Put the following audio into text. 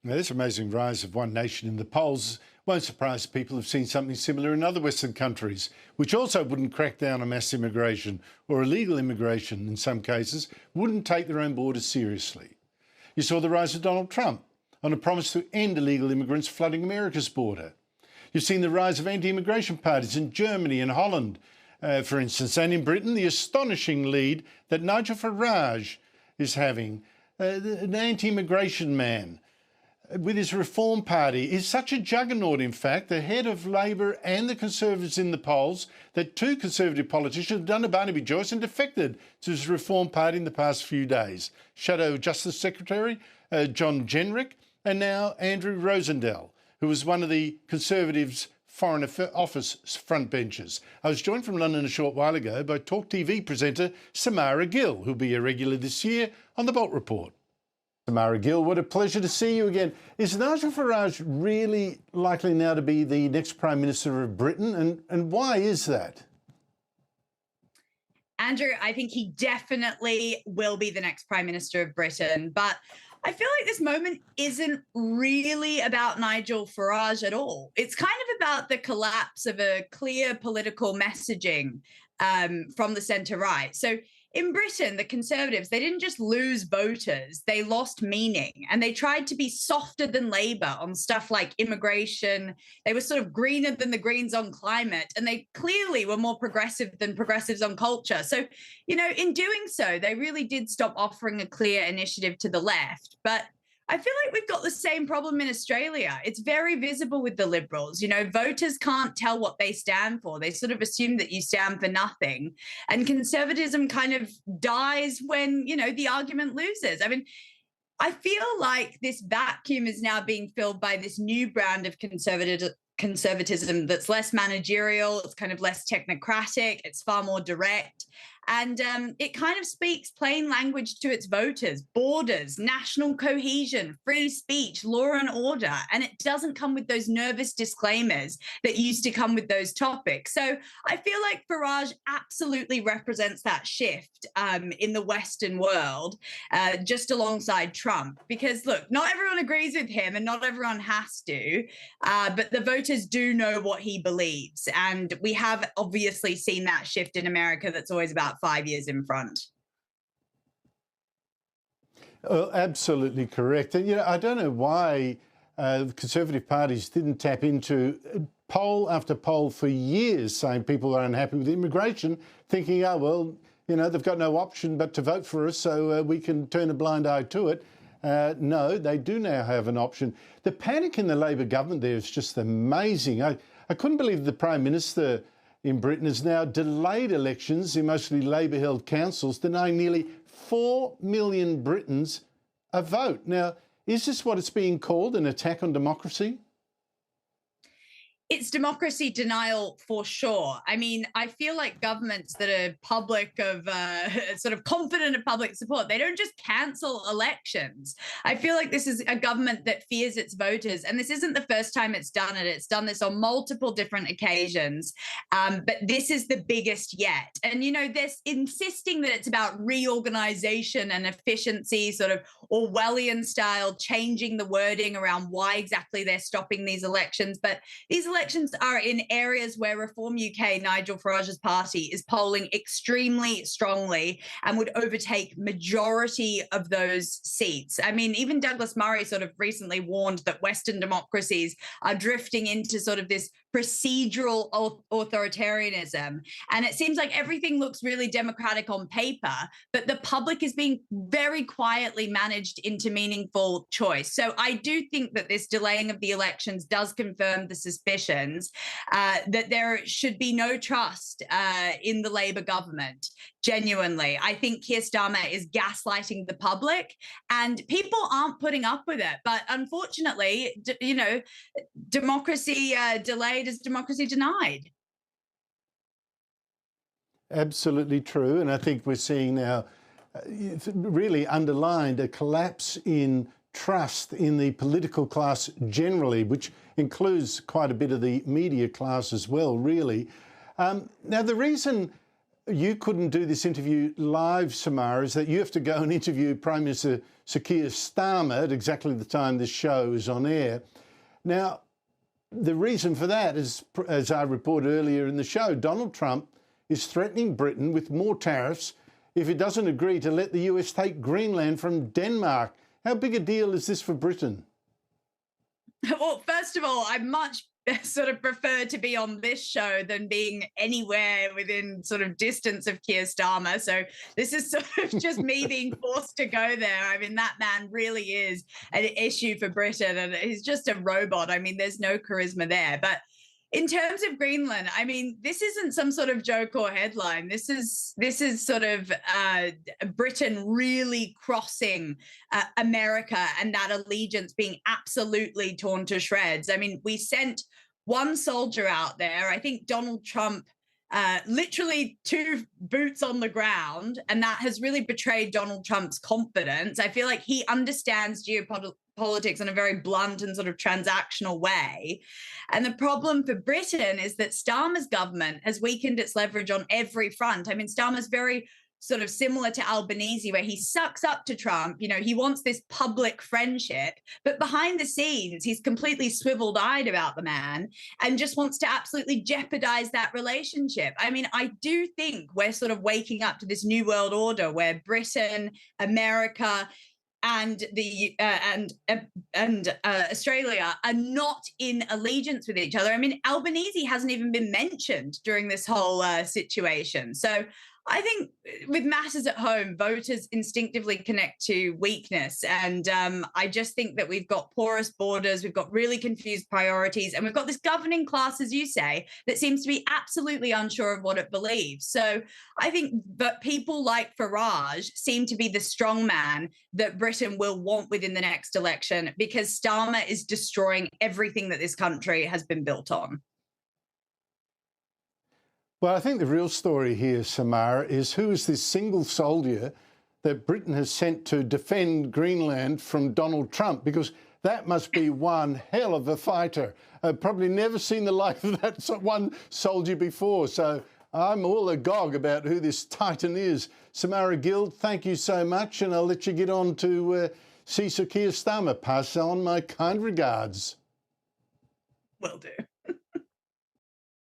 Now, this amazing rise of one nation in the polls won't surprise people who've seen something similar in other Western countries, which also wouldn't crack down on mass immigration or illegal immigration in some cases, wouldn't take their own borders seriously. You saw the rise of Donald Trump on a promise to end illegal immigrants flooding America's border. You've seen the rise of anti-immigration parties in Germany and Holland, for instance, and in Britain, the astonishing lead that Nigel Farage is having, an anti-immigration man, with his Reform Party, is such a juggernaut, in fact, the head of Labor and the Conservatives in the polls, that two Conservative politicians have done a Barnaby Joyce and defected to his Reform Party in the past few days. Shadow Justice Secretary John Jenrick, and now Andrew Rosendale, who was one of the Conservatives' Foreign Office frontbenchers. I was joined from London a short while ago by Talk TV presenter Samara Gill, who'll be a regular this year on The Bolt Report. Samara Gill, what a pleasure to see you again. Is Nigel Farage really likely now to be the next Prime Minister of Britain? And why is that? Andrew, I think he definitely will be the next Prime Minister of Britain. But I feel like this moment isn't really about Nigel Farage at all. It's kind of about the collapse of a clear political messaging from the centre-right. So in Britain, the Conservatives, they didn't just lose voters, they lost meaning. And they tried to be softer than Labour on stuff like immigration. They were sort of greener than the Greens on climate. And they clearly were more progressive than progressives on culture. So, you know, in doing so, they really did stop offering a clear initiative to the left. But I feel like we've got the same problem in Australia. It's very visible with the Liberals. You know, voters can't tell what they stand for. They sort of assume that you stand for nothing. And conservatism kind of dies when, you know, the argument loses. I mean, I feel like this vacuum is now being filled by this new brand of conservatism that's less managerial, it's kind of less technocratic, it's far more direct. And it kind of speaks plain language to its voters: borders, national cohesion, free speech, law and order. And it doesn't come with those nervous disclaimers that used to come with those topics. So I feel like Farage absolutely represents that shift in the Western world, just alongside Trump. Because, look, not everyone agrees with him and not everyone has to, but the voters do know what he believes. And we have obviously seen that shift in America that's always about 5 years in front. Well, absolutely correct. And, you know, I don't know why Conservative parties didn't tap into poll after poll for years saying people are unhappy with immigration, thinking, oh, well, you know, they've got no option but to vote for us, so we can turn a blind eye to it. No, they do now have an option. The panic in the Labor government there is just amazing. I couldn't believe the Prime Minister in Britain has now delayed elections in mostly Labor-held councils, denying nearly 4 million Britons a vote. Now, is this what it's being called, an attack on democracy? It's democracy denial for sure. I mean, I feel like governments that are public of sort of confident of public support, they don't just cancel elections. I feel like this is a government that fears its voters. And this isn't the first time it's done it. It's done this on multiple different occasions. But this is the biggest yet. And, you know, this insisting that it's about reorganization and efficiency, sort of Orwellian style, changing the wording around why exactly they're stopping these elections. But these elections are in areas where Reform UK, Nigel Farage's party, is polling extremely strongly and would overtake majority of those seats. I mean, even Douglas Murray sort of recently warned that Western democracies are drifting into sort of this procedural authoritarianism. And it seems like everything looks really democratic on paper, but the public is being very quietly managed into meaningful choice. So I do think that this delaying of the elections does confirm the suspicions that there should be no trust in the Labor government. Genuinely, I think Keir Starmer is gaslighting the public, and people aren't putting up with it. But unfortunately, you know, democracy delayed is democracy denied. Absolutely true. And I think we're seeing now really underlined a collapse in trust in the political class generally, which includes quite a bit of the media class as well, really. Now, the reason you couldn't do this interview live, Samara, is that you have to go and interview Prime Minister Sir Keir Starmer at exactly the time this show is on air. Now, the reason for that is, as I reported earlier in the show, Donald Trump is threatening Britain with more tariffs if it doesn't agree to let the US take Greenland from Denmark. How big a deal is this for Britain? Well, first of all, I much sort of prefer to be on this show than being anywhere within sort of distance of Keir Starmer. So this is sort of just me being forced to go there. I mean, that man really is an issue for Britain, and he's just a robot. I mean, there's no charisma there. But in terms of Greenland, I mean, this isn't some sort of joke or headline. This is sort of Britain really crossing America and that allegiance being absolutely torn to shreds. I mean, we sent one soldier out there. I think Donald Trump literally 2 boots on the ground, and that has really betrayed Donald Trump's confidence. I feel like he understands geopolitics in a very blunt and sort of transactional way. And the problem for Britain is that Starmer's government has weakened its leverage on every front. I mean, Starmer's very sort of similar to Albanese, where he sucks up to Trump. You know, he wants this public friendship, but behind the scenes, he's completely swiveled-eyed about the man and just wants to absolutely jeopardize that relationship. I mean, I do think we're sort of waking up to this new world order where Britain, America, and Australia are not in allegiance with each other. I mean, Albanese hasn't even been mentioned during this whole situation. So I think with matters at home, voters instinctively connect to weakness. And I just think that we've got porous borders, we've got really confused priorities, and we've got this governing class, as you say, that seems to be absolutely unsure of what it believes. So I think that people like Farage seem to be the strong man that Britain will want within the next election, because Starmer is destroying everything that this country has been built on. Well, I think the real story here, Samara, is who is this single soldier that Britain has sent to defend Greenland from Donald Trump? Because that must be one hell of a fighter. I've probably never seen the like of that one soldier before. So I'm all agog about who this titan is. Samara Gill, thank you so much, and I'll let you get on to see Sir Keir Starmer. Pass on my kind regards. Will do.